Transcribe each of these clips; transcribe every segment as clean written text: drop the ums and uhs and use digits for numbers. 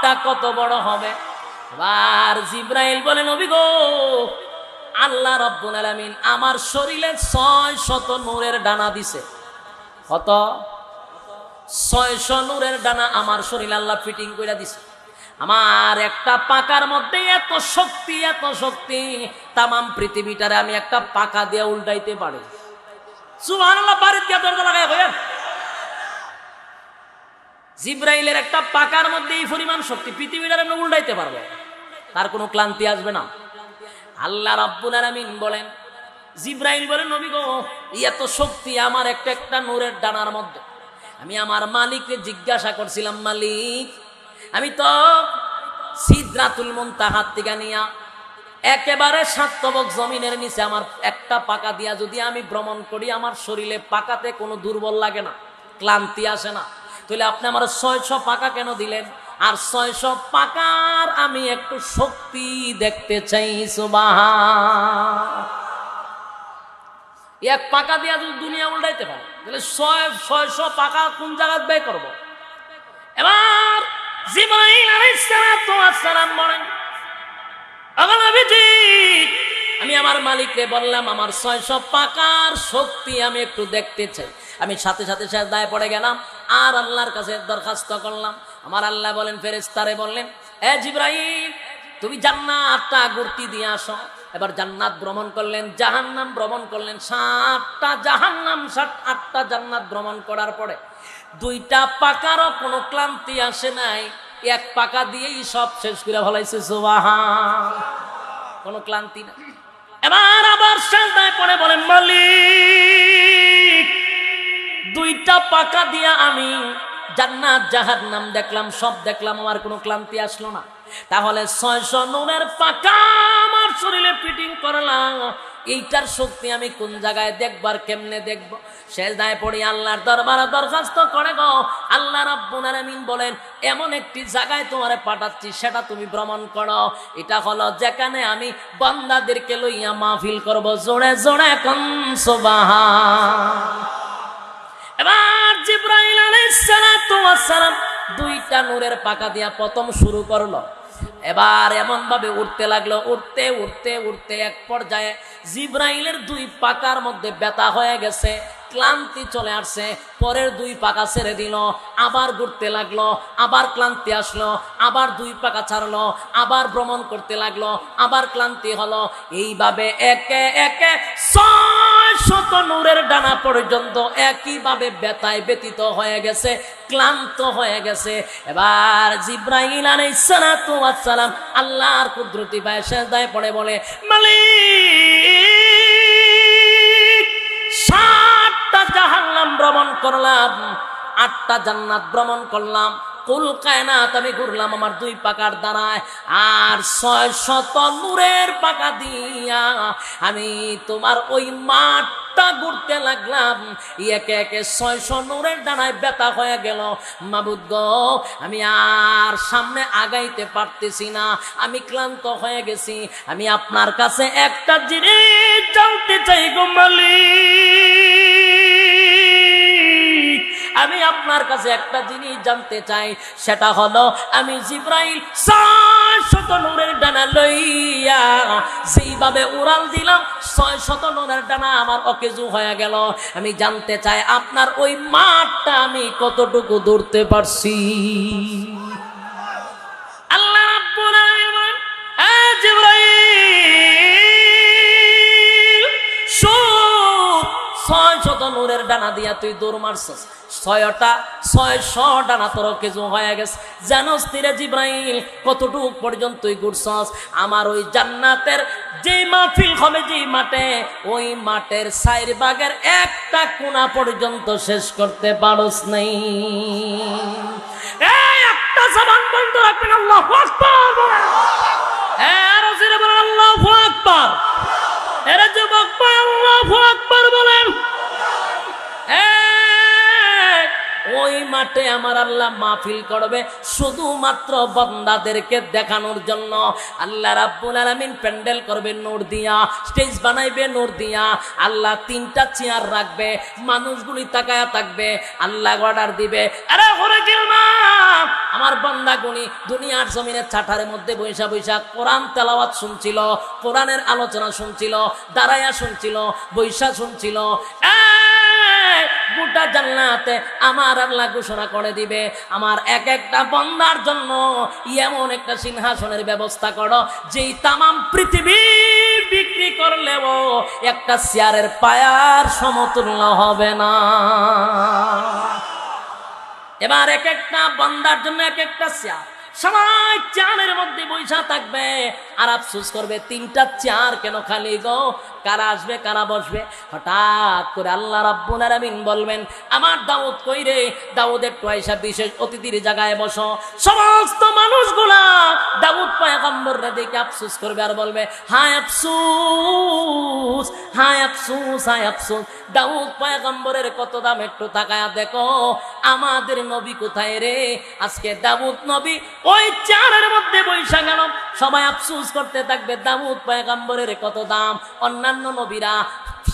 পাওয়ারটা কত বড় হবে। এবার জিব্রাইল বলেন, নবী গো, আল্লাহ রাব্বুল আলামিন আমার শরীরে 600 নূরের ডানা দিছে। কত? 600 নূরের ডানা আমার শরীরে আল্লাহ ফিটিং করে দিছে। আমার একটা পাকার মধ্যে এত শক্তি, তামাম পৃথিবীটারে আমি একটা পাকা দিয়ে উল্টাইতে পারি। সুবহানাল্লাহ, বাড়িতে গিয়ে দরজা লাগায় কইেন, জিব্রাইলের একটা পাকার মধ্যে এই পরিমাণ শক্তি, পৃথিবীটারে আমি উল্টাইতে পারবো, তার কোনো ক্লান্তি আসবে না। আল্লাহ রাব্বুল আলামিন বলেন, জিব্রাইল বলেন, নবী গো, এত শক্তি আমার একটা নূরের ডানার মধ্যে। আমি আমার মালিককে জিজ্ঞাসা করছিলাম, মালিক, আমি তো সিদরাতুল মুনতাহার থেকে নিয়া একেবারে 7 তবক জমিনের নিচে আমার একটা পাকা দিয়া যদি আমি ভ্রমণ করি, আমার শরীরে পাকাতে কোনো দুর্বল লাগে না, ক্লান্তি আসে না, তাহলে আপনি আমার 600 পাকা কেন দিলেন? আর 600 পাকার আমি একটু শক্তি দেখতে চাই। সুবহান, এক পাকা দিয়া যদি দুনিয়া উল্টাইতে পারে, তাহলে 600 পাকা কোন জায়গায় ব্যয় করব? এবার জিবরাইল আলাইহিস সালাম বলেন, আমি আমার মালিককে বললাম, আমার 600 পাকার শক্তি আমি একটু দেখতে চাই। আমি সাথে সাথে সিজদায় পড়ে গেলাম আর আল্লাহর কাছে দরখাস্ত করলাম। আমার আল্লাহ বলেন, ফেরেশতারে বললেন, এ জিবরাইল, তুমি জান্নাতটা ঘুরতে দিয়ে আসো। এবার জান্নাত ভ্রমণ করলেন, জাহান্নাম ভ্রমণ করলেন, 7টা জাহান্নাম 8টা জান্নাত ভ্রমণ করার পরে 2টা পাকারও কোনো ক্লান্তি আসে নাই, এক পাকা দিয়েই সব শেষ করে ফেলাইছে। সুবহান, কোনো ক্লান্তি না। এবার আবার সিজদায় পড়ে বলেন, মালিক, 2টা পাকা দিয়া আমি জান্নাত জাহান্নাম দেখলাম, সব দেখলাম, আমার কোনো ক্লান্তি আসলো না। তাহলে 600 নূরের পাকা আমার শরীরে ফিটিং করলাম, এইটার শক্তি আমি কোন জায়গায় দেখবার, কেমনে দেখব? সিজদায় পড়ি আল্লাহর দরবারে দরখাস্ত করে গো, আল্লাহ রাব্বুল আলামিন বলেন, এমন একটি জায়গায় তোমারে পাঠাচ্ছি, সেটা তুমি ভ্রমণ করো। এটা হলো যেখানে আমি বান্দাদেরকে লইয়া মাহফিল করব। জোরে জোরে কোন সুবহান। এবার জিবরাইল আলাইহিস সালাম 2টা নূরের পাকা দিয়া প্রথম শুরু করলো। এবার এমন ভাবে উঠতে লাগলো, উঠতে উঠতে উঠতে এক পর্যায়ে জিবরাইলের 2 পাকার মধ্যে ব্যথা হয়ে গেছে, ক্লান্তি চলে আসছে। পরের 2 পাকা ছেড়ে দিল, আবার ঘুরতে লাগলো, আবার ক্লান্তি আসলো, আবার 2 পাকা ছাড়লো, আবার ভ্রমণ করতে লাগলো, আবার ক্লান্তি হলো। এইভাবে একে একে 600 নূরের ডানা পর্যন্ত একইভাবে ব্যথায় ব্যতীত হয়ে গেছে, ক্লান্ত হয়ে গেছে। এবার জিবরাইল আলাইহিস সালাম আল্লাহর কুদরতি পায়ে সিজদায় পড়ে বলে, মালিক, 7টা জাহান্নাম ভ্রমণ করলাম, 8টা জান্নাত ভ্রমণ করলাম, কুল কায়নাত আমি ঘুরলাম আমার 2 পাকার দ্বারায়, আর 600 নূরের পাকা দিয়া আমি তোমার ওই মাঠটা ঘুরতে লাগলাম। একে একে 600 নূরের ডানায় ব্যথা হয়ে গেল। মাবুদ গো, আমি আর সামনে আগাইতে পারতেছি না, আমি ক্লান্ত হয়ে গেছি। আমি আপনার কাছে একটা জিনিস জানতে চাই গো মালিক, আমি আপনার কাছে একটা জিনিস জানতে চাই, সেটা হলো আমি জিবরাইল 600 নূরের ডানা লইয়া যেইভাবে উড়াল দিলাম, 600 নূরের ডানা আমার অকেজু হয়ে গেল। আমি জানতে চাই আপনার ওই মাঠটা আমি কতটুকু দৌড়তে পারছি। আল্লাহ রাব্বুল আলামিন, এ জিবরাইল, 600 নূরের ডানা দিয়া তুই দৌড় মারছস, 600 ডানা তোর কেজু হয়ে গেছে। জানোস তীরে জিবরাইল কতটুক পর্যন্ত তুই ঘুরছস? আমার ওই জান্নাতের যে মাহফিল হবে যে মাঠে, ওই মাঠের 4 ভাগের একটা কোণা পর্যন্ত শেষ করতে পারস নাই। এই একটা জবান বন্ধ রাখবেন, আল্লাহু আকবার বলেন। এর জোরে বলেন আল্লাহু আকবার। এর যুবক ভাই আল্লাহু আকবার বলেন। ওই মাঠে আমার আল্লাহ মাহফিল করবে শুধুমাত্র বান্দাদেরকে দেখানোর জন্য। আল্লাহ রাব্বুল আলামিন প্যান্ডেল করবে নূর দিয়া, স্টেজ বানাইবে নূর দিয়া। আল্লাহ 3টা চেয়ার রাখবে, মানুষগুলি তাকায়া থাকবে। আল্লাহ অর্ডার দিবে, আরে ঘরে জিলমা আমার বান্দাগুনি দুনিয়ার জমিনের চাঠারের মধ্যে বৈশা বৈশা কোরআন তেলাওয়াত শুনছিল, কোরআনের আলোচনা শুনছিল, দাঁড়াইয়া শুনছিল, বৈশা শুনছিল। গোটা জান্নাতে আমার আল্লাহ ঘোষণা করে দিবে, আমার এক একটা বান্দার জন্য এমন একটা সিংহাসনের ব্যবস্থা করো যেই তামাম পৃথিবী বিক্রি করলেও একটা চেয়ারের পায়ার সমতুল্য হবে না। এবার এক একটা বান্দার জন্য এক একটা চেয়ার, সবাই চেয়ারের মধ্যে বৈশা থাকবে আর আফসোস করবে তিনটা চেয়ার কেন খালি গো, কারা আসবে কারা বসবে। হঠাৎ করে আল্লাহ রাব্বুল আলামিন বলবেন, আমার দাউদ কই রে, দাউদ একটু আইসা বিশেষ অতিথির জায়গায় বসো। সমস্ত মানুষগুলা দাউদ পয়গম্বররে দেখে আফসোস করবে আর বলবে, হায় আফসোস, হায় আফসোস, হায় আফসোস, দাউদ পয়গম্বরের কত দাম একটু তাকায়া দেখো, আমাদের নবী কোথায় রে। আজকে দাউদ নবী ওই চেয়ারের মধ্যে বৈশা গেল, সবাই আফসোস করতে থাকবে দাউদ পয়গম্বরের কত দাম। অন্যান্য নবীরা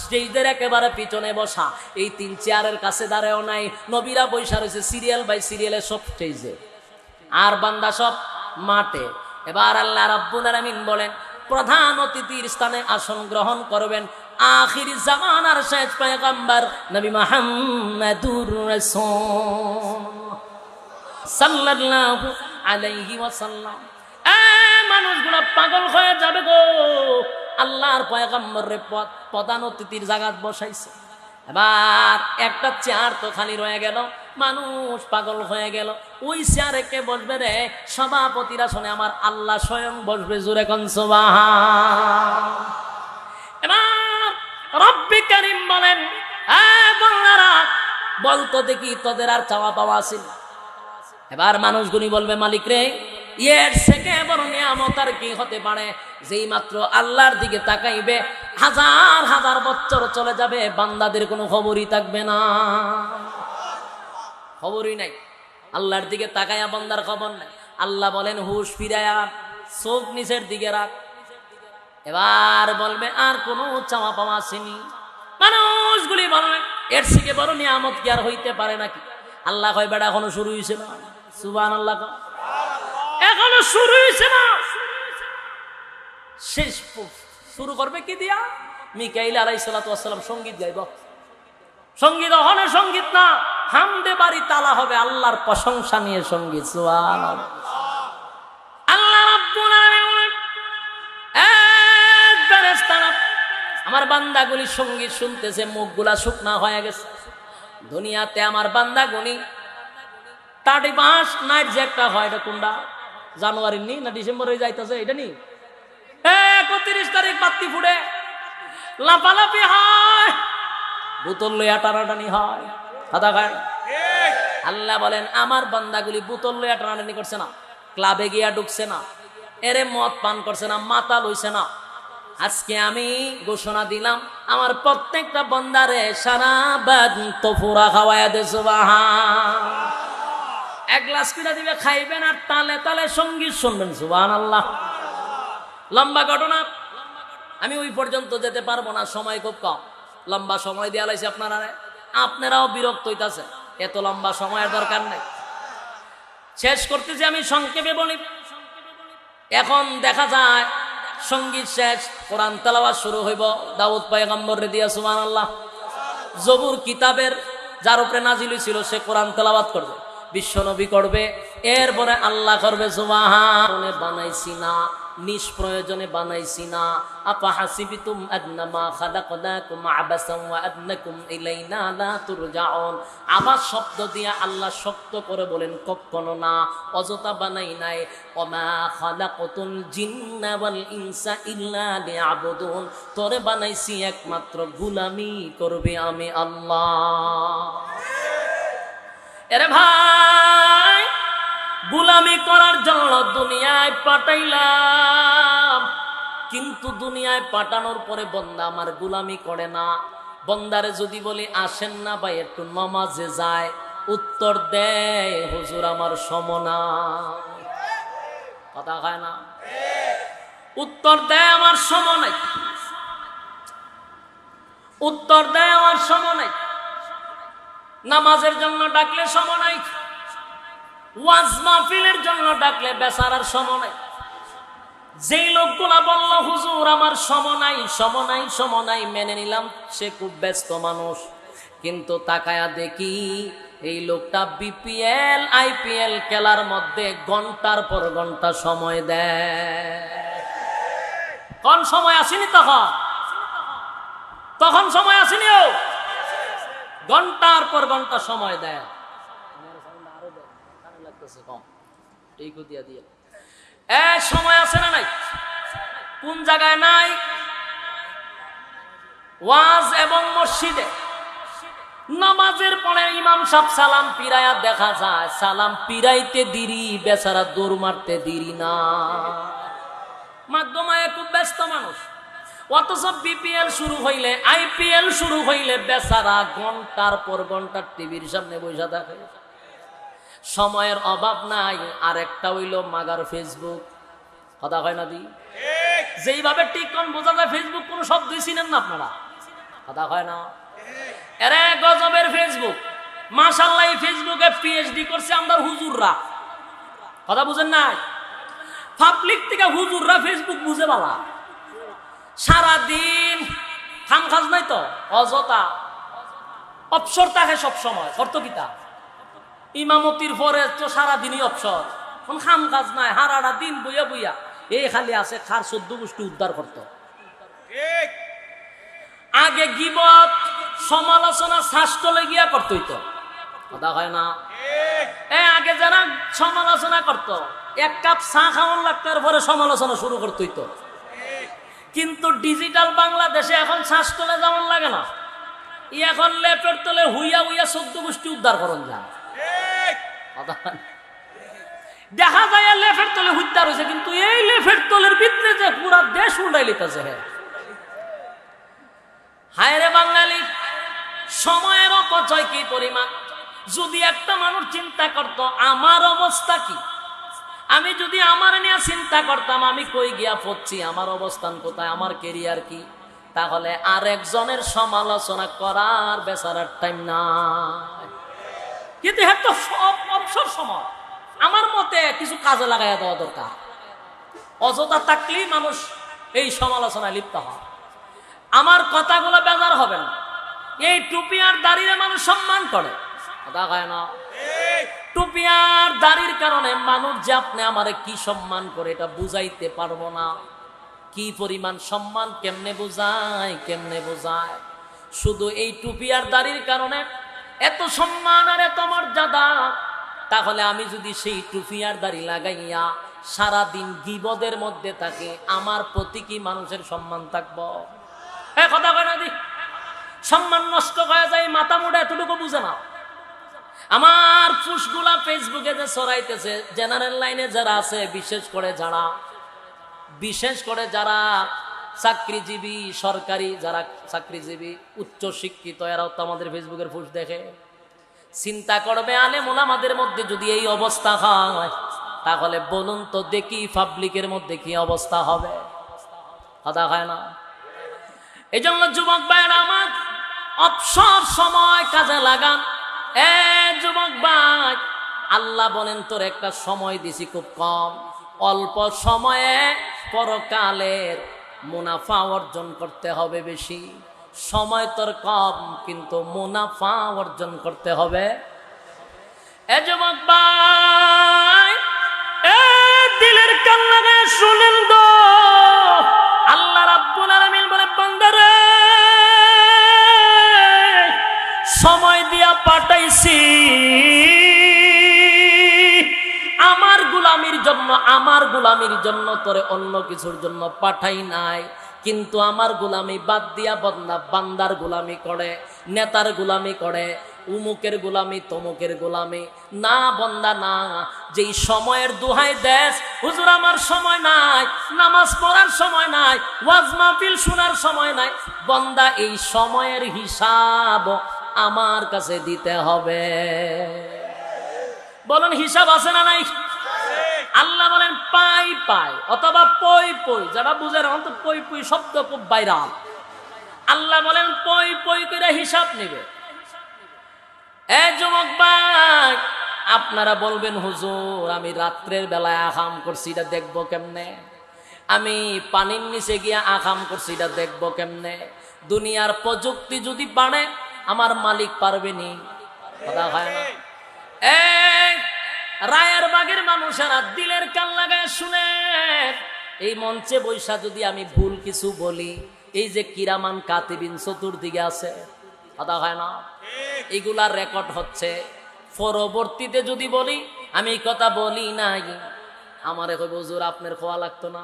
স্টেজের একেবারে পিছনে বসা, এই তিন চেয়ারের কাছে দাঁড়ায়ও নাই, নবীরা বৈশা রয়েছে সিরিয়াল বাই সিরিয়ালে সব স্টেজে, আর বান্দা সব মাঠে। এবার আল্লাহ রাব্বুল আলামিন বলেন, প্রধান অতিথির স্থানে আসন গ্রহণ করবেন আখির জামানার শেষ পয়গম্বর নবী মুহাম্মদুর রাসূল সাল্লাল্লাহু আলাইহি ওয়াসাল্লাম। মানুষগুলো পাগল হয়ে যাবে গো, আল্লাহর পয়গম্বরে প্রধান অতিথির জায়গা বসাইছে। এবার একটা চেয়ার তো খালি রয়ে গেল, মানুষ পাগল হয়ে গেল, ওই চেয়ারে কে বসবে রে? সভাপতির আসনে আমার আল্লাহ স্বয়ং বসবে, জোরে কোন সুবহান। এবার রব্বি কারীম বলেন, বান্দারা বলতো দেখি তোদের আর চাওয়া পাওয়া আছে? এবার মানুষগুলি বলবে, মালিক রে, এর থেকে বড় নিয়ামত আর কি হতে পারে? যেই মাত্র আল্লাহর দিকে তাকাইবে হাজার হাজার বছর চলে যাবে, বান্দাদের কোনো খবরই থাকবে না, খবরই নাই। আল্লাহর দিকে তাকাইয়া বান্দার খবর নাই। আল্লাহ বলেন, হুশ ফিরায়া চোখ নিচের দিকে রাখ। এবার বলবে, আর কোনো চাওয়া পাওয়া আসেনি। মানুষগুলি বলবে, এর থেকে বড় নিয়ামত কি আর হইতে পারে নাকি? আল্লাহ কয়, বেটা এখনো শুরু হয়েছে না। সুবহানাল্লাহ, এখনো শুরু হয়েছে না। শেষ শুরু করবে কি দিয়া? মিকাইল আলাইহিস সালাতু ওয়াস সালাম সঙ্গীত গাইব। সঙ্গীত ওখানে সঙ্গীত না, হামদে বাড়ি তালা হবে, আল্লাহর প্রশংসা নিয়ে সঙ্গীত। সুবহানাল্লাহ। আল্লাহ রাব্বুল আলামিন ফেরেশতারা আমার বান্দাগুলি সঙ্গীত শুনতেছে, মুখগুলা শুকনা হয়ে গেছে। দুনিয়াতে আমার বান্দাগুলি 31 নাইট যে একটা হয়, এটা কোনটা? জানুয়ারির নি না ডিসেম্বরে যাইতেছে? এটা নি 31 তারিখ বাতি ফুটে, লাফালাফি হয়, বোতল লইয়া টানাটানি হয়, খাতা খায়। আল্লাহ বলেন, আমার বান্দাগুলি বোতল লইয়া টানাটানি করছে না, ক্লাবে গিয়া ঢুকছে না, এরে মদ পান করছে না, মাথা লইছে না। আজকে আমি ঘোষণা দিলাম, আমার প্রত্যেকটা বান্দারে সারা বাদ তফুরা খাওয়ায়া দে। সুবহান। এক গ্লাস পিঠা দিবে, খাইবেন আর তালে তালে সঙ্গীত শুনবেন। সুবহানাল্লাহ। লম্বা ঘটনা, আমি ওই পর্যন্ত যেতে পারবো না, সময় খুব কম। লম্বা সময় দেওয়া লাইছে আপনারা, আপনারাও বিরক্ত হইতাছে, এত লম্বা সময়ের দরকার নেই। শেষ করতেছি, আমি সংক্ষেপে বলি। এখন দেখা যায় সঙ্গীত শেষ, কোরআন তেলাওয়াত শুরু হইব দাউদ পয়গম্বর দিয়া। সুবহানাল্লাহ। জবুর কিতাবের যার উপরে নাজিল হয়েছিল সে কোরআন তেলাওয়াত করবে, বিশ্বনবী করবে, এরপরে আল্লাহ করবে। সুবহান। বানাইছি না, নিষ্প্রয়োজনে বানাইছি না। আপা হাসিবিতুম আন্নামা খালাকনাকুম আবাসান ওয়া আন্নাকুম ইলাইনা লা তুরজাউন। আবার শব্দ দিয়া আল্লাহ শক্ত করে বলেন, কখনো না, অযথা বানাই নাই। ওমা খালাকতুল জিন্না ওয়াল ইনসা ইল্লা লিয়াবুদুন। তোরে বানাইছি একমাত্র গোলামি করবে আমি আল্লাহ। এরে ভাই, গোলামি করার জন্য দুনিয়ায় পাঠাইলাম, কিন্তু দুনিয়ায় পাঠানোর পরে বন্দা আমার গোলামি করে না। বন্দারে যদি বলি আসেন না ভাই একটু নামাজে যায়, উত্তর দেয়, হুজুর আমার সমনা। কথা হয় না? উত্তর দেয়, আমার সম নাই। উত্তর দেয়, আমার সম নাই। নামাজের জন্য ডাকলে সম নাই। ওয়াজ মাহফিলের জন্য ডাকলে বেচারার সময় নাই। যেই লোকগুলা বলল হুজুর আমার সময় নাই মেনে নিলাম, সে খুব ব্যস্ত মানুষ, কিন্তু তাকায়া দেখি এই লোকটা বিপিএল আইপিএল খেলার মধ্যে ঘন্টার পর ঘন্টা সময় দেয়। কোন সময় আসেনি তখন সময় আসেনি, ও ঘন্টার পর ঘন্টা সময় দেয়। সময় আছে না নাই? কোন জায়গায় নাই? ওয়াজ এবং মসজিদে নামাজের পরে ইমাম সাহেব সালাম পিরায়া দেখা যায়, সালাম পিরাইতে দেরি, বেচারা দৌড় মারতে দেরি না, মাধ্যমায় খুব ব্যস্ত মানুষ। অথচ বিপিএল শুরু হইলে, আইপিএল শুরু হইলে বেচারা ঘন্টার পর ঘন্টা টিভির সামনে বসে থাকে। সময়ের অভাব নাই। আর একটা হইল মাগার ফেসবুক, কথা হয় না দি? যেইভাবে টিকন বোঝা যায় ফেসবুক কোন শব্দই চিনেন না আপনারা, কথা হয় না? এরে গজবের ফেসবুক, মাশাআল্লাহ এই ফেসবুকে পিএইচডি করছে আমরা হুজুররা, কথা বুঝেন নাই? পাবলিক থেকে হুজুররা ফেসবুক বুঝে বালা, সারাদিন খাম খাজ নাই তো, অযথা অবসর থাকে সব সময়। অর্থ কিতা ইমামতির পরে তো সারাদিনই অবসর, খাম কাজ নাই, হারাটা দিন বইয়া বইয়া এই খালি আছে খার 14 গোষ্ঠী উদ্ধার করত। আগে গিবত সমালোচনা শাস্ত্রে গিয়া করতে হইতো, কথা হয় না? আগে যারা সমালোচনা করত এক কাপ চা খাওয়ান লাগতো, পরে সমালোচনা শুরু করতে হইতো। কিন্তু ডিজিটাল বাংলাদেশে এখন শাস্ত্রে যেমন লাগে না, এখন লেপের তলে হুইয়া হুইয়া 14 গোষ্ঠী উদ্ধার করন যায়। দেখা যায় লেফের তলে হুদ্দার হয়েছে, কিন্তু এই লেফের তলের ভিতরে যে পুরা দেশ উল্টাই লিতেছে। হায় রে বাঙালি, সময়ের অপচয় কি পরিমাণ! যদি একটা মানুষ চিন্তা করত আমার অবস্থা কি, আমি যদি আমার নিয়ে চিন্তা করতাম আমি কই গিয়া পড়ছি, আমার অবস্থান কোথায়, আমার কেরিয়ার কি, তাহলে আর একজনের সমালোচনা করার বেচারার টাইম নাই। কিন্তু হ্যাঁ তো সব অবসর সময় আমার মতে কিছু কাজে লাগাইয়া দেওয়া দরকার। অযথা থাকলেই মানুষ এই সমালোচনায় লিপ্ত হয়। আমার কথাগুলো বেজার হবে না, এই টুপি আর দাড়িরে মানুষ সম্মান করে, কথা কয় না? টুপি আর দাড়ির কারণে মানুষ যে আপনি আমারে কি সম্মান করে এটা বুঝাইতে পারবো না। কি পরিমাণ সম্মান কেমনে বোঝায়। শুধু এই টুপি আর দাড়ির কারণে এত সম্মান আর এত মর্যাদা, তাহলে আমি যদি সেই টুপি আর দাড়ি লাগাইয়া সারাদিন গীবদের মধ্যে থাকে, আমার প্রতি কি মানুষের সম্মান থাকবো? কথা কয় না দি? সম্মান নষ্ট হয়ে যায়, মাথা মোটা এতটুকু বুঝে না। আমার ফুসগুলা ফেসবুকে যে ছড়াইতেছে, জেনারেল লাইনে যারা আছে, বিশেষ করে যারা চাকরিজীবী, সরকারি যারা চাকরিজীবী, উচ্চ শিক্ষিত, এরাও তো আমাদের ফেসবুকের ফুস দেখে। চিন্তা করবে আলেম ওলামাদের মধ্যে যদি এই অবস্থা হয়, তাহলে বলুন তো দেখি পাবলিকের মধ্যে কি অবস্থা হবে? কথা হয় না? এই জন্য যুবক ভাইয়েরা আমার, অবসর সময় কাজে লাগান। যুবক ভাই, আল্লাহ বলেন তোর একটা সময় দিছি খুব কম, অল্প সময়ে পরকালের মুনাফা অর্জন করতে হবে বেশি। সময় তোর কম, কিন্তু মুনাফা অর্জন করতে হবে। যুবক ভাই, দিলের কান লাগায় শুনেন তো, আল্লাহ রাব্বুল আলামিন বলে বান্দারে সময় দিয়া পাঠাইছি আমার গুলামির জন্য তোরে অন্য কিছুর জন্য পাঠাই নাই। কিন্তু আমার গুলামি বাদ দিয়া বান্দার গুলামি করে, নেতার গুলামি করে, উমুকের গুলামি, তমুকের গুলামি। না বন্দা না, যেই সময়ের দোহাই দেশ, হুজুর আমার সময় নাই, নামাজ পড়ার সময় নাই, ওয়াজ মাহফিল শোনার সময় নাই, বন্দা এই সময়ের হিসাব আমার কাছে দিতে হবে। বলেন হিসাব আছে না নাই? আল্লাহ বলেন পাই পাই অথবা পই পই, যারা বুঝে না তো পই পই শব্দ খুব ভাইরাল। আল্লাহ বলেন পই পই করে হিসাব নেবে। যুবক ভাই, আপনারা বলবেন হুজুর আমি রাত্রের বেলায় আকাম করছি এটা দেখবো কেমনে, আমি পানির নিচে গিয়া আকাম করছি এটা দেখবো কেমনে। দুনিয়ার প্রযুক্তি যদি বাড়ে আমার মালিক পারবেনি, কথা হয় না। রায়ের বাগের মানুষেরা দিলের কান লাগায় শুনে, এই মঞ্চে বৈশা যদি আমি ভুল কিছু বলি, এই যে কিরামান কাতিবিন চতুর্দিকে আছে, কথা হয় না, এগুলার রেকর্ড হচ্ছে। পরবর্তীতে যদি বলি আমি এই কথা বলি নাই, আমারে কইব হুজুর আপনার খোয়া লাগতো না।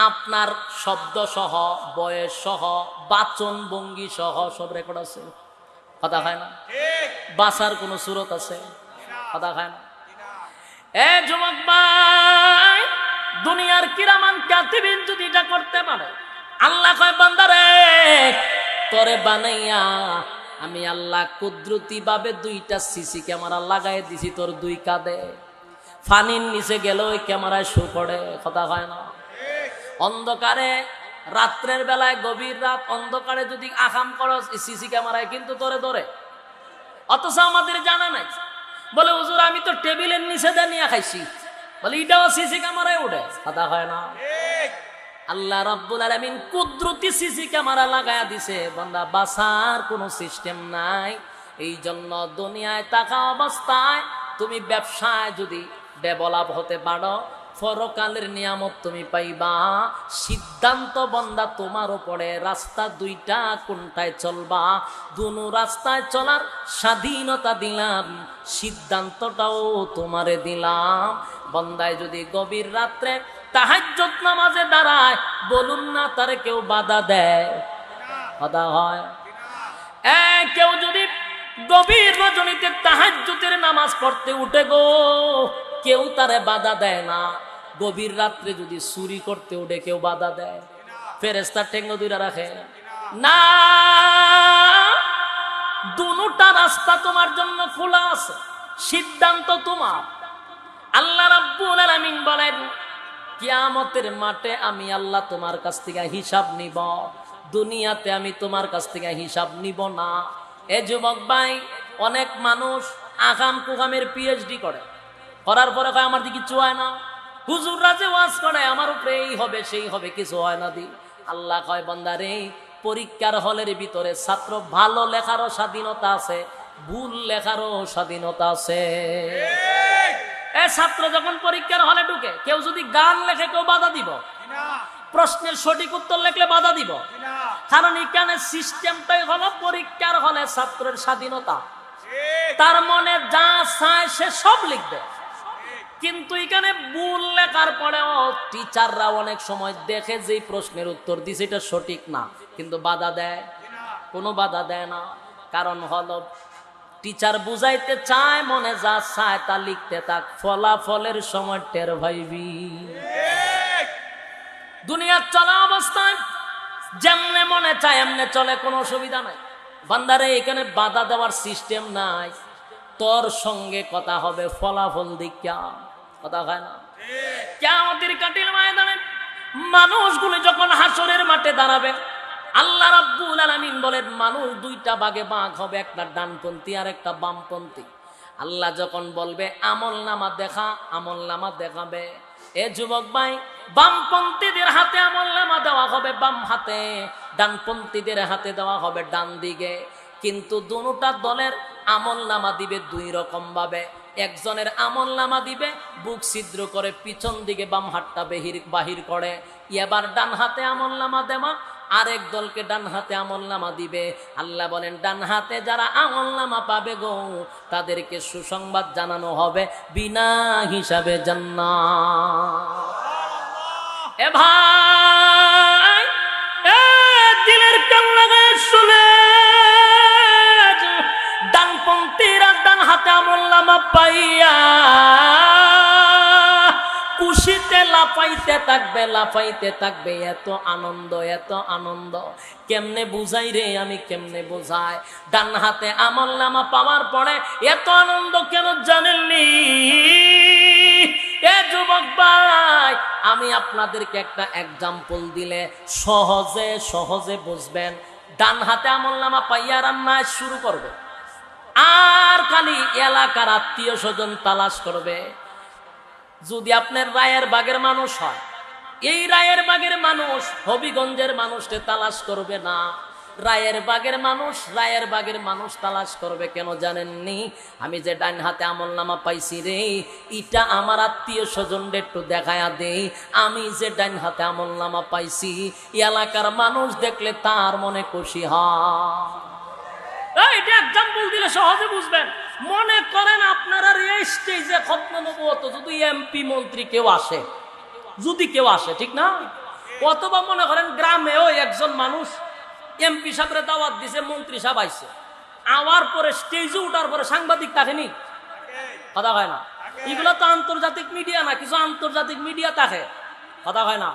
আপনার শব্দ সহ, বয়স সহ, বাচন ভঙ্গি সহ সব রেকর্ড আছে, কথা হয় না। বাসার কোন সুরত আছে, কথা হয় না। যুবক ভাই, দুনিয়ার কিরামান কাতিবিন যদি এটা করতে পারে, আল্লাহ কয় বান্দারে তোরে বানাইয়া আমি আল্লাহ কুদরতি ভাবে 2টা সিসি ক্যামেরা লাগাই দিছি তোর 2 কাঁধে। ফানির নিচে গেল ওই ক্যামেরায় শো করে, কথা হয় না। অন্ধকারে রাত্রের বেলায়, গভীর রাত অন্ধকারে যদি আকাম করস সিসি ক্যামেরায় কিন্তু তোরে ধরে, অথচ আমাদের জানা নাই। বলে হুজুর আমি তো টেবিলের নিচে দিয়ে নিয়ে খাইছি, বলে এটাও সিসি ক্যামেরায় উঠে, কথা হয় না। আল্লাহ রাব্বুল আলামিন কুদরতি সিসি ক্যামেরা লাগায়া দিছে, বান্দা বাসার কোনো সিস্টেম নাই। এই জন্য দুনিয়ায় থাকা অবস্থায় তুমি ব্যবসায় যদি ডেভেলপ হতে পারো, পরকালের নিয়ামত তুমি পাইবা। সিদ্ধান্ত বান্দা তোমার উপরে, রাস্তা 2টা কোনটায় চলবা, দুনো রাস্তায় চলার স্বাধীনতা দিলাম, সিদ্ধান্তটাও তোমারে দিলাম। বান্দায় যদি গভীর রাত্রে তাহাজ্জুদ নামাজে দাঁড়ায়, বলুন না তারে কেউ বাধা দেয়, বাধা হয়। কেউ যদি গভীর রজনীতে তাহাজ্জুদের নামাজ পড়তে উঠে গো, কেউ তারে বাধা দেয় না। গভীর রাত্রে যদি চুরি করতে উঠে কেউ বাধা দেয়, ফেরেশতা ঠেঙ্গ দুইটা রাখে না। দুটা রাস্তা তোমার জন্য খোলা আছে, সিদ্ধান্ত তোমার। আল্লাহ রাব্বুল আলামিন বলেন কিয়ামতের মাঠে আমি আল্লাহ তোমার কাছ থেকে হিসাব নিব, দুনিয়াতে আমি তোমার কাছ থেকে হিসাব নিব না। এ যুবক ভাই, অনেক মানুষ আকাম কুকামের পিএইচডি করে, করার পরে কয় আমার দিকে কিছু হয় না। হুজুররা যে ওয়াজ করে আমার উপরে এই হবে সেই হবে, কিছু হয় না দি। আল্লাহ কয় বান্দারে, পরীক্ষার হলের ভিতরে ছাত্র ভালো লেখারও স্বাধীনতা আছে, ভুল লেখারও স্বাধীনতা আছে। ছাত্র যখন পরীক্ষার হলে ঢুকে, কেউ যদি গান লেখে কেউ বাধা দিব, প্রশ্নের সঠিক উত্তর লিখলে বাধা দিব, কারণ এখানে সিস্টেমটাই হলো পরীক্ষার হলে ছাত্রের স্বাধীনতা, তার মনে যা চায় সে সব লিখবে। কিন্তু এখানে ভুল লেখার পরেও টিচাররা অনেক সময় দেখে যে প্রশ্নের উত্তর দিছে এটা সঠিক না, কিন্তু বাধা দেয়, কোনো বাধা দেয় না। কারণ হলো টিচার বুঝাইতে চায়, মনে যা চায় তা লিখতে থাক, ফলাফলের সময় টের ভাইবি। দুনিয়ার চলা অবস্থায় যেমনে মনে চায় এমনে চলে, কোনো অসুবিধা নাই। বান্দারে এখানে বাধা দেওয়ার সিস্টেম নাই, তোর সঙ্গে কথা হবে ফলাফল দিকা, কথা হয় না। কিয়ামতের কাঠিল ময়দানে মানুষগুলো যখন হাসরের মাঠে দাঁড়াবে, আল্লাহ রাব্বুল আলামিন বলেন মানুষ 2টা ভাগে ভাগ হবে, একটা ডানপন্থী আর একটা বামপন্থী। আল্লাহ যখন বলবে আমল নামা দেখা, আমল নামা দেখাবে। এ যুবক ভাই, বামপন্থীদের হাতে আমল নামা দেওয়া হবে বাম হাতে, ডানপন্থীদের হাতে দেওয়া হবে ডান দিকে। কিন্তু দুটা দলের আমল নামা দিবে 2 রকম ভাবে। একজনের আমল নামা দিবে বুক ছিদ্র করে পিছন দিকে বাম হাতটা বাহির করে, এবার ডান হাতে আমল নামা দেওয়া। আরেক দলকে ডান হাতে আমল নামা দিবে। আল্লাহ বলেন ডান হাতে যারা আমল নামা পাবে গো, তাদেরকে সুসংবাদ জানানো হবে বিনা হিসাবে জান্নাত। এ ভাই, দিলের কান লাগায় শুনে, ডানপন্থীরা ডান হাতে আমল নামা পাইয়া খুশিতে লাফাইতে থাকবে, লাফাইতে থাকবে। এত আনন্দ, এত আনন্দ, কেমনে বুঝাই রে আমি, কেমনে বুঝাই। ডান হাতে আমল নামা পাওয়ার পরে এত আনন্দ কেন জানেননি? এ যুবক ভাই, আমি আপনাদেরকে একটা এক্সাম্পল দিলে সহজে সহজে বুঝবেন। ডান হাতে আমল নামা পাইয়া রান্না শুরু করবে, আর খালি এলাকার আত্মীয় স্বজন তালাশ করবে। যদি আপনার রায়ের বাগের মানুষ হয়, এই রায়ের বাগের মানুষ হবিগঞ্জের মানুষকে তালাশ করবে না। রায়ের বাগের মানুষ তালাশ করবে কেন জানেননি? আমি যে ডাইন হাতে আমলনামা পাইছি রে, এটা আমার আত্মীয় স্বজনদের একটু দেখায়া দেই। আমি যে ডাইন হাতে আমলনামা পাইছি, এলাকার মানুষ দেখলে তার মনে খুশি হয়। এটা এক্সাম্পল দিলে সহজে বুঝবেন। মনে করেন আপনারা এই স্টেজে খতম নবুয়ত যদি এমপি মন্ত্রী কেউ আসে, ঠিক না? অথবা মনে করেন গ্রামেও একজন মানুষ এমপি সাহেবের দাওয়াত দিছে, মন্ত্রী সাহেব আইছে, আওয়ার পরে স্টেজে উঠার পরে সাংবাদিক থাকেনি, কথা হয় না। এগুলো তো আন্তর্জাতিক মিডিয়া না, কিছু আন্তর্জাতিক মিডিয়া থাকে, কথা হয় না।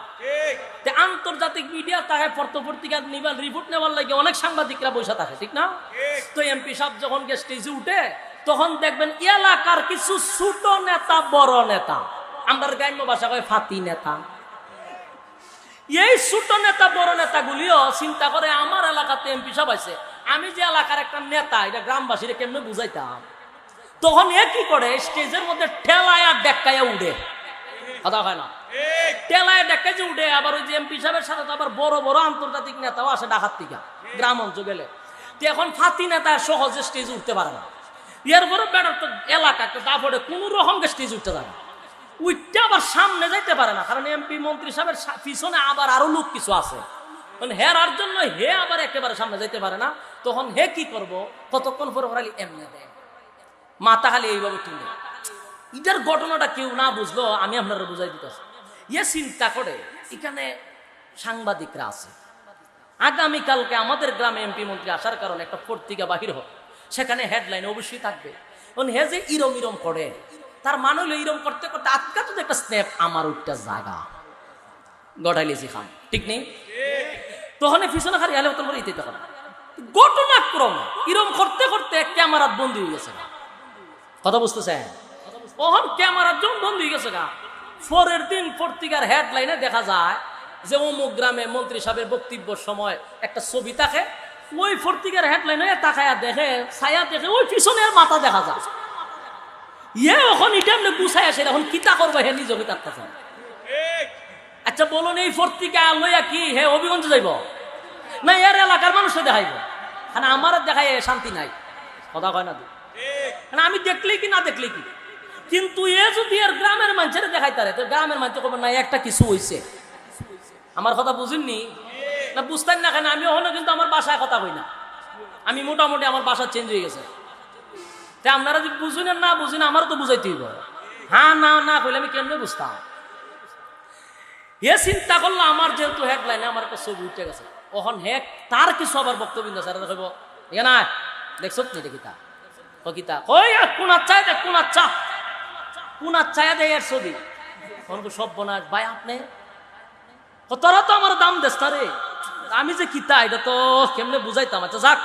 আন্তর্জাতিক মিডিয়া থাকে, পত্রিকা নিবার রিপোর্ট নেওয়ার লাগে অনেক সাংবাদিকরা বসে থাকে, ঠিক না? তো এমপি সাহেব যখন স্টেজে উঠে তখন দেখবেন এলাকার কিছু ছোট নেতা, বড় নেতা, আমরা গ্রাম্য ভাষা কয় ফাতি নেতা, এই ছোট নেতা বড় নেতাগুলিও চিন্তা করে আমার এলাকাতে এমপি সাহেব আছে, আমি যে এলাকার একটা নেতা, এটা গ্রামবাসীরা কেমনে বুঝাইতাম। তখন এ কি করে, স্টেজের মধ্যে ঠেলায়া ডেক্কায়া উঠে, কথা হয় না, ঠেলায়া ডেক্কা যে উঠে। আবার ওই যে এমপি সাহেবের সাথে তো আবার বড় বড় আন্তর্জাতিক নেতাও আসে ঢাকার থেকে, গ্রাম অঞ্চল গেলে। তো এখন ফাতি নেতা সহজে স্টেজে উঠতে পারে না, এরপরে বেড়ার তো এলাকা তারপরে কোন রকম স্টেজ উঠতে পারে না, উঠতে আবার সামনে যাইতে পারে না, কারণ এমপি মন্ত্রী সাহেবের পিছনে আবার আরো লোক কিছু আছে, হেরার জন্য হে আবার একেবারে সামনে যাইতে পারে না। তখন হে কি করব, কতক্ষণ পরে খালি এমনি দেয়, মাথা খালি এইভাবে তুলে। এটার ঘটনাটা কেউ না বুঝলো, আমি আপনারা বুঝাই দিতেছি। ইয়ে চিন্তা করে এখানে সাংবাদিকরা আছে, আগামীকালকে আমাদের গ্রামে এমপি মন্ত্রী আসার কারণে একটা পত্রিকা বাহির হয়, সেখানে হেডলাইন অবশ্যই থাকবে। হে যে ইরম করে, তার মানে হলো ইরম করতে করতে আজকা যদি একটা স্ন্যাপ আমার উঠটা জাগা গড়াইলেছি খান, ঠিক নেই? তখন পিছনে খালি আলে করে ইতে তখন ঘটনাক্রম ইরম করতে করতে ক্যামেরার বন্দী হয়ে গেছে, কথা বুঝতেছেন? ওহন ক্যামেরার জন্য বন্ধ হয়ে গেছে গা। পরের দিন পত্রিকার হেডলাইনে দেখা যায় যে অমুক গ্রামে মন্ত্রী সাহেবের বক্তব্যের সময় একটা ছবি থাকে, ওই পত্রিকার হেডলাইনে তাকায়া দেখে, ছায়া দেখে, ওই পিছনের মাথা দেখা যায়। ইয়ে এখন এটা এমনি গুছাই আসে, এখন কিতা করবো হে নিজ অভিতার কাছে। আচ্ছা বলুন, এই পত্রিকা লইয়া কি হে হবিগঞ্জ যাইব না এর এলাকার মানুষকে দেখাইব? মানে আমার দেখাই শান্তি নাই, কথা কয় না। আমি দেখলি কি না দেখলি কি, কিন্তু এ যদি এর গ্রামের মানুষের দেখাইতারে, তো গ্রামের মানুষ খবর নাই একটা কিছু হইছে। আমার কথা বুঝেননি না? বুঝতেন না কেন? আমি ওখানে কিন্তু আমার বাসায় কথা কই না, আমি মোটামুটি আমার বাসা চেঞ্জ হয়ে গেছে। আপনারা যদি বুঝুন না বুঝুন, আমারও তো বুঝাইতে হইব। হ্যাঁ না না কইলে আমি কেমনে বুঝতাম? হে চিন্তা করলো, আমার যেহেতু হেডলাইনে আমার একটা ছবি উঠে গেছে, ওখন হেক তার কিছু আবার বক্তব্য স্যার দেখব, এ না দেখছ নি দেখিতা কিতা কই কোন আচ্ছা দেখ, কোন আচ্ছা দেয় এর ছবি, সব বনাস ভাই আপনি তোরা তো আমার দাম দেস রে, আমি যে কিতা এটা তো কেমনে বুঝাইতাম। আচ্ছা যাক,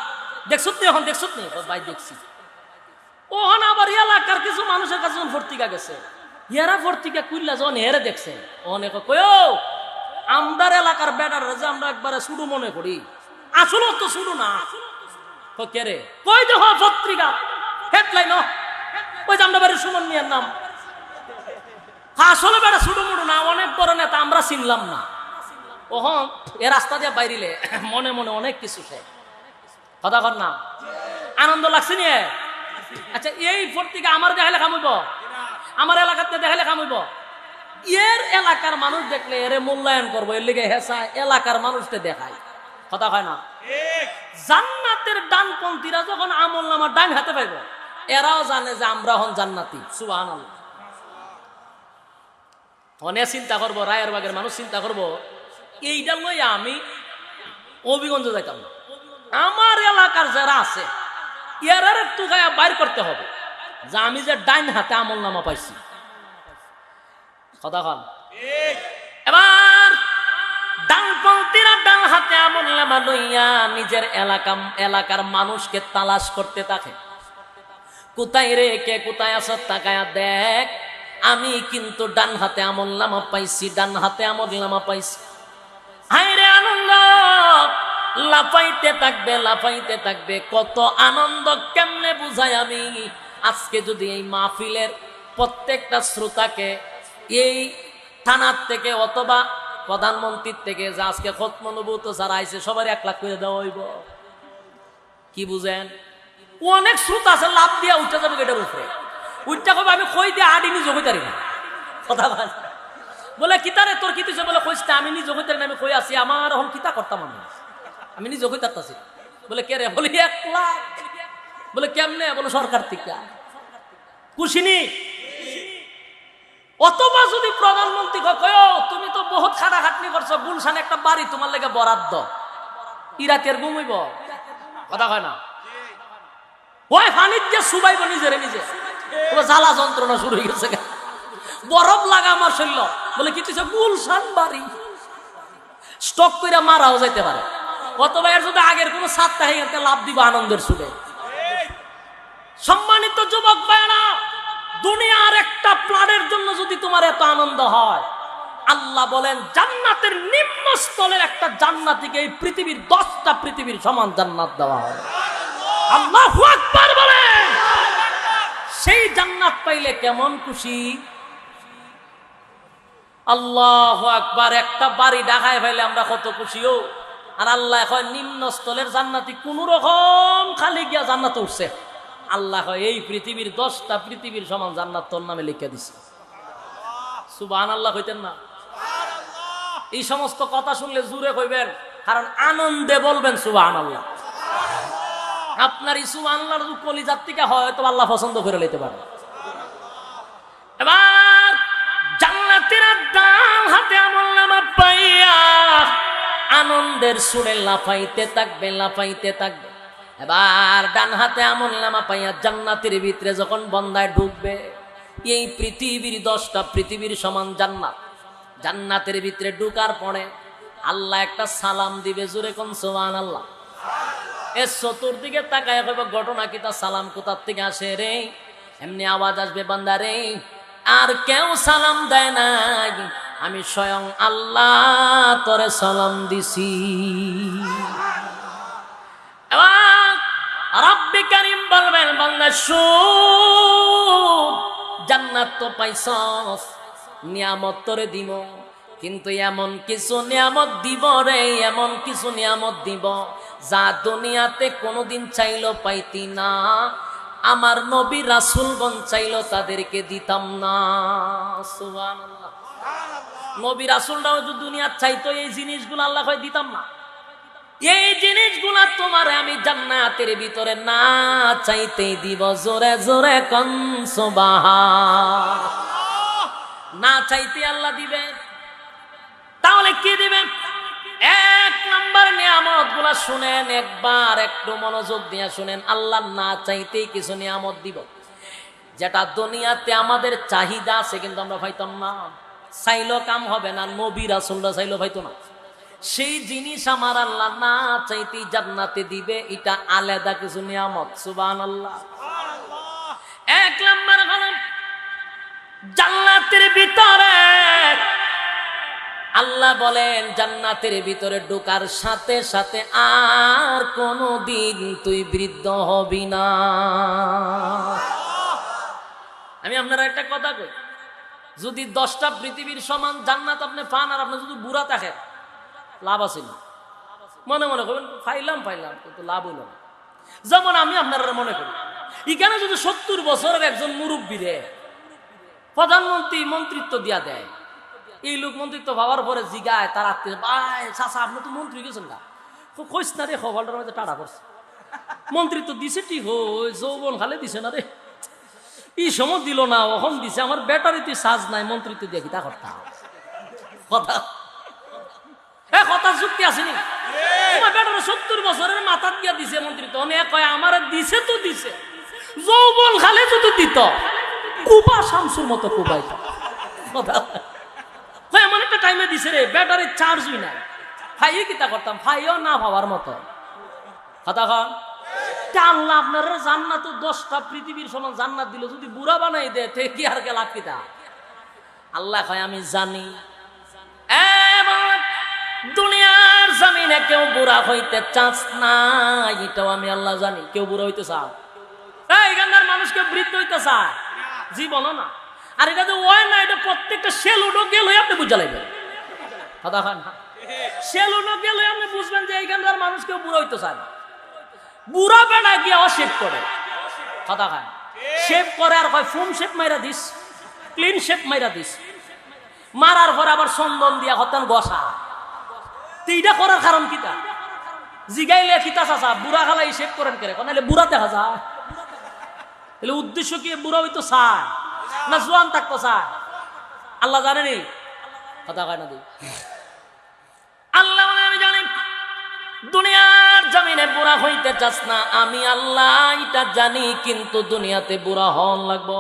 দেখছ নি এখন, দেখছ নি ভাই দেখছি। ওখানে আবার এলাকার কিছু মানুষের কাছে পত্রিকা গেছে, ইয়ারা পত্রিকা কুইল্লা যখন হেরে দেখছে, অনেক কয় আমদার এলাকার বেটার যে আমরা একবারে শুরু মনে করি, আসলে তো শুরু না। কে রে কই দেখো পত্রিকা হেডলাইন, ওই যে আমরা বাড়ির সুমন মিয়ার নাম, আসলে বেটা শুরু মুড়ু না, অনেক বড় নেতা, আমরা চিনলাম না। ওহন এ রাস্তা দিয়ে বাইরিলে মনে মনে অনেক কিছু সে কথা কর না, আনন্দ লাগছে নিয়ে। আচ্ছা এই পত্রিকা আমার দেখাইলে কামইব, আমার এলাকাতে দেখাইলে কামইব, এর এলাকার মানুষ দেখলে এর মূল্যায়ন করবো, এর লিগে হেসা এলাকার মানুষকে দেখায়, কথা হয় না? জান্নাতের ডানপন্থীরা যখন আমল নামার ডান হাতে পাইব, এরাও জানে যে আমরা হন জান্নাতি, সুবহানাল্লাহ। অনেক চিন্তা করবো, রায়ের বাগের মানুষ চিন্তা করবো, এইটা লইয়া আমি হবিগঞ্জ যাইতাম না, আমার এলাকার যারা আছে এর একটু গায়ে বাইর করতে হবে যে আমি যে ডাইন হাতে আমল নামা পাইছি, কথা কন। এবার ডানপন্থীরা ডান হাতে আমল নামা লইয়া নিজের এলাকার মানুষকে তালাশ করতে থাকে, কোথায় রে কে কোথায় আস তাকায়া দেখ, আমি কিন্তু ডান হাতে আমল নামা পাইছি, ডান হাতে আমল নামা পাইছি। হায় রে আনন্দ, লাফাইতে থাকবে। কত আনন্দ কেমনে বুঝাই আমি। আজকে যদি এই মাহফিলের প্রত্যেকটা শ্রোতাকে এই থানার থেকে অথবা প্রধানমন্ত্রীর থেকে যে আজকে খতম নবুয়ত যারা আইছে সবার 1 লাখ করে দেওয়া হইব, কি বুঝেন? অনেক শ্রোতা আছে লাভ দিয়া উঠে যাবে গেটের উপরে, উঠটা কবে আমি কই দিয়ে আডি নিজে হইতারি না। কথা বলে কিতারে তোর কি তুই বলে কইস না, আমি নিজে হইতারি না, আমি কই আছি আমার এখন কিতা করতাম আমি নিজে হইতারতাছি। বলে কে রে? বলে 1 লাখ। বলে কেমনে? বলে সরকার থেকে। খুশিনি? অথবা যদি প্রধানমন্ত্রী কয় তুমি তো বহুত খাটাখাটনি করছো, গুলশানে একটা বাড়ি তোমার লেগে বরাদ্দ, ইরাতের ঘুমাইব। কথা কয় না? ওই পানির দিয়ে সুবাইব নিজেরে নিজে। জ্বালা যন্ত্রণা শুরু হয়ে গেছে, বরফ লাগা আমার শরীর। বলে কি তুই গুলশান বাড়ি স্টক করে মারাও যাইতে পারে। অথবা এর যদি আগের কোনো সাতটা হয়ে গেছে লাভ দিব আনন্দের সুরে। সম্মানিত যুবক ভাইরা, দুনিয়ার একটা প্লানের জন্য যদি তোমার এত আনন্দ হয়, আল্লাহ বলেন জান্নাতের নিম্ন স্তরের একটা জান্নাতীকে এই পৃথিবীর 10টা পৃথিবীর সমান জান্নাত দেওয়া হয়। আল্লাহু আকবার বলেন। সেই জান্নাত পাইলে কেমন খুশি। আল্লাহু আকবার। একটা বাড়ি ঢাকায় পাইলে আমরা কত খুশিও। আর আল্লাহ কয় নিম্ন স্তরের জান্নাতি কোন রকম খালি গিয়া জান্নাতে উঠছে। আল্লাহ কয় এই পৃথিবীর 10টা পৃথিবীর সমান জান্নাত তোর নামে লিখে দিছে। সুবহানাল্লাহ কইতেন না? এই সমস্ত কথা শুনলে জুড়ে কইবেন, কারণ আনন্দে বলবেন সুবহানাল্লাহ। আপনার এই সুবহানাল্লাহর কলিজার থেকে হয়তো আল্লাহ পছন্দ করে লইতে পারে। এবার জান্নাতের ডাল হাতে আমলনামা পাইয়া আনন্দের সুরে লাফাইতে থাকবে। এবার ডান হাতে আমলনামা পাইয়া জান্নাতের ভিতরে যখন বান্দায় ঢুকবে, এই পৃথিবীর 10টা পৃথিবীর সমান জান্নাত। জান্নাতের ভিতরে ঢুকার পরে আল্লাহ একটা সালাম দিবে। জোরে কোন সুবহানাল্লাহ। এ চতুর্দিকে তাকায় কইব ঘটনা কি, তা সালাম কোথার থেকে আসে রে? এমনি আওয়াজ আসবে, বান্দা রে আর কেউ সালাম দেয় না, আমি স্বয়ং আল্লাহ তোরে সালাম দিছি। রব্বে কারীম বলবেন বান্দা শুন, জান্নাত তো পাইছস, নিয়ামত তোরে দিব, কিন্তু এমন কিছু নিয়ামত দিব রে, এমন কিছু নিয়ামত দিব যা দুনিয়াতে কোনোদিন চাইলো পাইতি না। আমার নবী রাসূলগণ চাইলো তাদেরকে দিতাম না। সুবহানাল্লাহ। নবী রাসূলরাও যদি দুনিয়া চাইতো এই জিনিসগুলো আল্লাহ কয় দিতাম না। এই জিনিসগুলা তোমার আমি জান্নাতের ভিতরে না চাইতেই দিব। জোরে জোরে কোন সুবহান। না চাইতে আল্লাহ দিবে। তাহলে কি দিবেন? 1 নম্বর নিয়ামত গুলা শুনেন, একবার একটু মনোযোগ দিয়ে শুনেন। আল্লাহ না চাইতেই কিছু নিয়ামত দিব যেটা দুনিয়াতে আমাদের চাহিদা আছে কিন্তু আমরা পাইতাম না। চাইলো কাম হবে না, নবী রাসূলরা চাইলো পাইতো না। সেই জিনিস আমার আল্লাহ না চাইতেই জান্নাতে দিবে। এটা আলাদা কিছু নিয়ামত। সুবহানাল্লাহ। 1 নম্বর হলো জান্নাতের ভিতরে আল্লাহ বলেন জান্নাতের ভিতরে ঢোকার সাথে সাথে আর কোনোদিন তুই বৃদ্ধ হবি না। আমি আপনারা একটা কথা কই, যদি 10টা পৃথিবীর সমান জান্নাত আপনি পান আর আপনি যদি বুড়া থাকেন, লাভ আছে না? মনে মনে করবেন পাইলাম কিন্তু লাভ হইল না। যেমন আমি আপনারা মনে করি এখানে যদি 70 বছরের একজন মুরব্বীরে প্রধানমন্ত্রী মন্ত্রিত্ব দিয়া দেয়, এই লোক মন্ত্রিত্ব ভাবার পরে জিগায় তার আত্মীয়, ভাই চাচা আপনি তো মন্ত্রী গেছেন না, কইস না রে খবরটার মধ্যে টাটা করছে, মন্ত্রিত্ব দিছে ঠিক যৌবন খালে দিছে না রে, এই সময় দিল না, ওখান দিছে, আমার ব্যাটারিতে চার্জ নাই, মন্ত্রিত্ব দিয়ে কি তা করতাম কথা কথা যুক্তি আসেনি। তোমার ব্যাটারি 70 বছরের মাথা দিয়া দিছে মন্ত্রিত্ব, অনেক কয় আমার দিছে তো দিছে, যৌবন খালে যদি দিত কুবা শামসুর মতো কুবাই কথা এমন একটা টাইমে দিছে রে ব্যাটারির চার্জই নাই, ফাইয়ে কিতা করতাম, ফাইও না ভাবার মতো কথা কন। আল্লাহ আপনার জান্নাত 10টা পৃথিবীর সমান জান্নাত দিল, যদি বুড়া বানাই দে কি আর গেল কিতা। আল্লাহ কয় আমি জানি দুনিয়ার জমিনে কেউ বুড়া হইতে চাস না, এটাও আমি আল্লাহ জানি। কেউ বুড়া হইতে চায়? এইখানকার মানুষকে বৃদ্ধ হইতে চায়? জি বলো না। আর এটা তো ওই না, এটা প্রত্যেকটা সেলুডো গেল আপনি বুঝা লাগবেন। কথা হয় না? সেলুডো গেল আপনি বুঝবেন যে এইখানকার মানুষ কেউ বুড়া হইতে চায় না। বুড়া বেড়া গিয়ে শেভ করে, কথা হয়, শেভ করে আর কয় ফোম শেভ মাইরা দিস, ক্লিন শেভ মাইরা দিস। মারার পরে আবার চন্দন দিয়া হতেন বসা। এইটা করার কারণ কিতা? জিগাইলে কিতা চাচা বুড়া খালাই শেভ করেন কেরে? নাহলে বুড়া দেখা যায়। তাহলে উদ্দেশ্য কি বুড়া হইতো চায় না জোয়ান থাকতো চায়? আল্লাহ জানেনি, কথা কয় না দি। আল্লাহ আমি জানি দুনিয়ার জমিনে বুড়া হইতে চাস না, আমি আল্লাহ এটা জানি। কিন্তু দুনিয়াতে বুড়া হন লাগবো,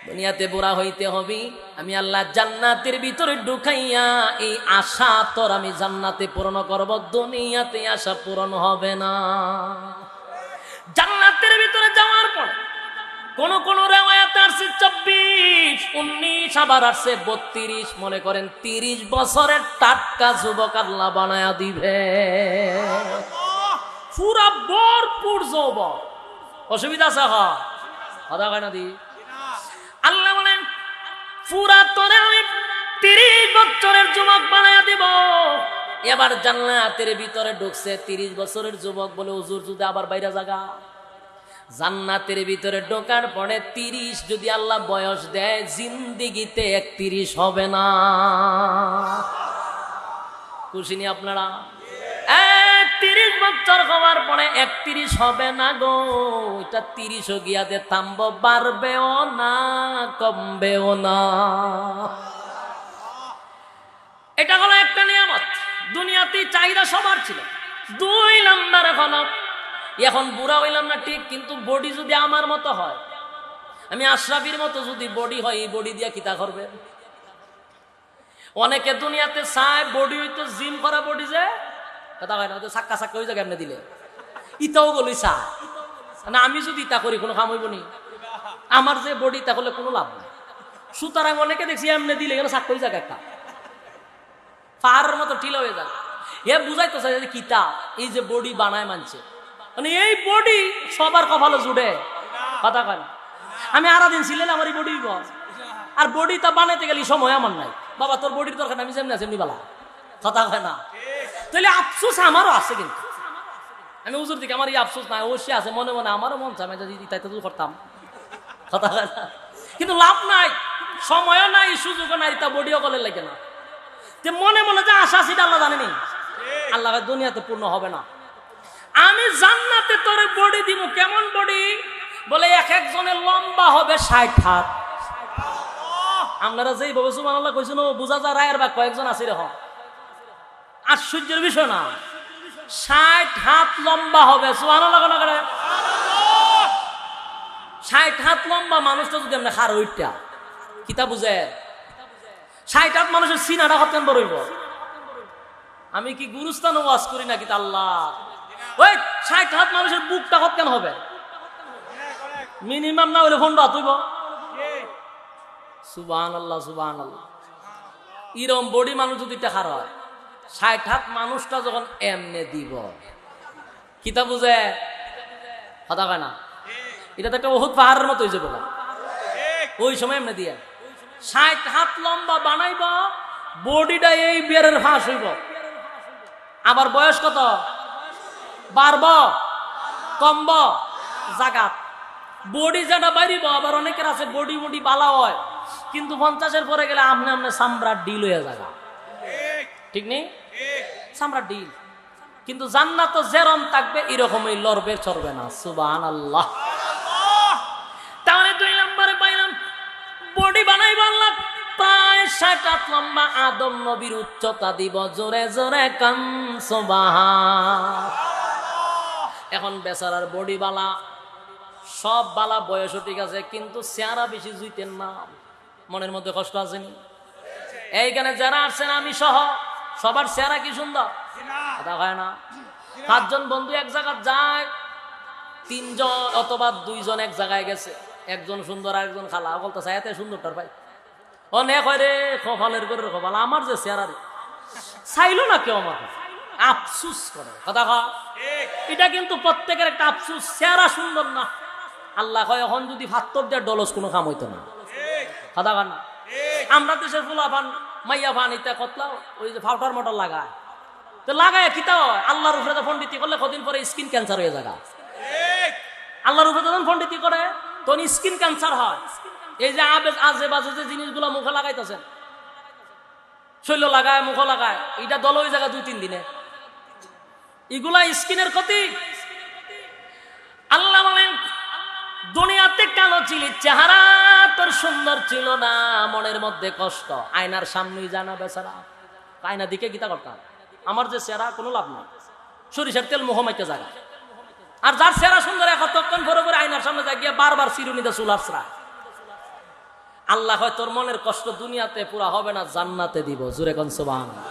দুনিয়াতে বুড়া হইতে হবে। আমি আল্লাহ জান্নাতের ভিতরে ঢুকাইয়া এই আশা তোর আমি জান্নাতে পূরণ করব, দুনিয়াতে আশা পূরণ হবে না। জান্নাতের ভিতরে যাওয়ার পর কোন কোন রিওয়ায়াতে আসছে 24, 19, আবার আসছে 32। মনে করেন 30 বছরের টাটকা যুবক আল্লাহ বানায়া দিবে, পুরা ভরপুর যুবক। অসুবিধা আছে? কথা কয় না দি। আল্লাহ বলেন পুরা তোরে আমি 30 বছরের যুবক বানায়া দিব। এবার জান্নাতের ভিতরে ঢুকছে 30 বছরের যুবক, বলে হুজুর যদি আবার বাইরে জায়গা। জান্নাতের ভিতরে ঢোকার পরে 30 যদি আল্লাহ বয়স দেয়, জিন্দিগিতে 31 হবে না। খুশি নি আপনারা? 30 বছর হওয়ার পরে 31 হবে না গো। এটা 30 গিয়াতে থামবো, বাড়বেও না কমবেও না। এটা হলো একটা নিয়ামত। দুনিয়াতে চাহিদা সবার ছিল। 2 নম্বরে হলো এখন বুড়া হইলাম না ঠিক, কিন্তু বডি যদি আমার মতো হয়, আমি আশরাফির মতো যদি বডি হয়, এই বডি দিয়ে কিতা করবে? অনেকে দুনিয়াতে চায় বডি হইতো জিম করা বডি, যে কথা হয় না, সাক্কা সাক্কা হয়ে যাবে এমনি দিলে। ইতাও বলি চা না, আমি যদি ইতা করি কোনো কাম হইব নি? আমার যে বডি তা করলে কোনো লাভ নাই। সুতরাং অনেকে দেখছি এমনি দিলে কেন সাক্কা হয়ে যাবে, একটা পাহাড়ের মতো টিলা হয়ে যাবে। এ বুঝাইতো চাই যে কিতা এই যে বডি বানায় মানছে, মানে এই বডি সবার কপালে জুড়ে, কথা কয় না। আমি আরা দিন ছিলেন আমার এই বডি, আর বডি তা বানাইতে গেলে সময় আমার নাই। বাবা তোর বডির দরকার, আমি যেমনি আছে এমনি বালা, কথা কয় না। তাহলে আফসোস আমারও আছে, কিন্তু আমি হুজুর দিকে আমার এই আফসোস নাই, অবশ্যই আছে মনে মনে, আমারও মন চায় আমি যদি তাইতে করতাম, কথা কয় না। কিন্তু লাভ নাই, সময়ও নাই, সুযোগও নাই, তা বডিও করলে লাগে না। মনে মনে যে আশা সেটা আল্লাহ জানেনি, আল্লাহ দুনিয়াতে পূর্ণ হবে না। আমি জান্নাতে তোরে বডি দিব। কেমন বডি? বলে এক একজনের লম্বা হবে 60 হাত। আপনারা যেই ভাবে সুবহানাল্লাহ কইছেন বোঝা যায় রায়ের বা কয়েকজন আছে রে। আশ্চর্যের বিষয় না, 60 হাত লম্বা হবে। সুবহানাল্লাহ কোন করে 60 হাত লম্বা মানুষটা যদি আমরা খার ওইটা কিতা বুঝে? 60 হাত মানুষের সিনাটা হতেন বড় হইব। আমি কি গুরুস্থান ওয়াজ করি নাকি? আল্লাহ ওই 60 হাত মানুষের বুকটা কতখান হবে? মিনিমাম না হইলে 15 হাত হইব। সুবহানাল্লাহ সুবহানাল্লাহ। এরকম বডি মানুষ যদি টাকার হয়, 60 হাত মানুষটা যখন এমনে দিব, কিতা বুঝে? কথা কয় না। এটা তো একটা বহুত পাহাড়ের মতো হয়েছে বলা। ওই সময় এমনি দিয়ে 60 হাত লম্বা বানাইব, বডিটা এই বিয়ারের ফাঁস হইব। আবার বয়স কত বাড়ব কমব জাগাত, বডি যেটা বাড়িব। আবার অনেকের আছে বডি বডি বালা হয়, কিন্তু 50-এর পরে গেলে আমনে আমনে চামড়ার ডিল হয়ে জায়গা, ঠিক নেই? চামড়ার ডিল। কিন্তু জান্নাত যেরকম থাকবে এরকমই লড়বে চড়বে না। সুবহানাল্লাহ। তাহলে 2 নম্বরে পাইলাম বডি বানাইব আল্লাহ প্রায় 60 হাত লম্বা। আদম নবীর উচ্চতা দিব, জোরে জোরে কান সুবহান। এখন বেচারার বডি বালা, সব বালা, বয়সও ঠিক আছে, কিন্তু চেহারা বেশি জুইতেন না। মনের মধ্যে কষ্ট আসেনি? এইখানে যারা আসছেন আমি সহ, সবার চেহারা কি সুন্দর, কথা হয় না? 5 জন বন্ধু এক জায়গায় যায়, 3 জন অথবা 2 জন এক জায়গায় গেছে, একজন সুন্দর আর একজন খালা। বলতে চাই এত সুন্দরটার ভাই অনেক হয় রে, কপালের করে কপাল, আমার যে চেহারা রে চাইলো না কেউ আমাকে, আফসুস করে। কথা কয় এটা কিন্তু প্রত্যেকের একটা আফসুস, চেহারা সুন্দর না। আল্লাহ কয় এখন যদি ফাত্তর দিয়ে ডলস কোনো কাম হইতো না। কথা কয় না? আমরা দেশের ফুলা পান মাইয়া পানিতে কতলা ওই যে ফাউটার মোটর লাগায়, তো লাগায় কি তা আল্লাহর উপরে পন্ডিতি করলে কদিন পরে স্কিন ক্যান্সার হয়ে যায়। আল্লাহর উপরে যখন পন্ডিতি করে তখন স্কিন ক্যান্সার হয়। এই যে আজে বাজে যে জিনিসগুলো মুখে লাগাইতেছেন, শৈল লাগায়, মুখ লাগায়, এটা দল হয়ে যায় 2-3 দিনে। এগুলা স্কিনের ক্ষতি। আল্লাহ বলেন দুনিয়াতে কালো ছিলি, চেহারা তোর সুন্দর ছিল না, মনের মধ্যে কষ্ট, আয়নার সামনেই জানা বেচারা, আয়না দিকে গীতা করতাম, আমার যে চেহারা কোনো লাভ নাই, সরিষার তেল মুখ মাইতে জায়গা। আর যার চেহারা সুন্দর কতক্ষণ পরে পরে আয়নার সামনে যায় গিয়ে বারবার চিরুনিতে চুল আসরা। আল্লাহ হয় তোর মনের কষ্ট দুনিয়াতে পুরা হবে না, জান্নাতে দিব। জোরে কোন সুবহানাল্লাহ।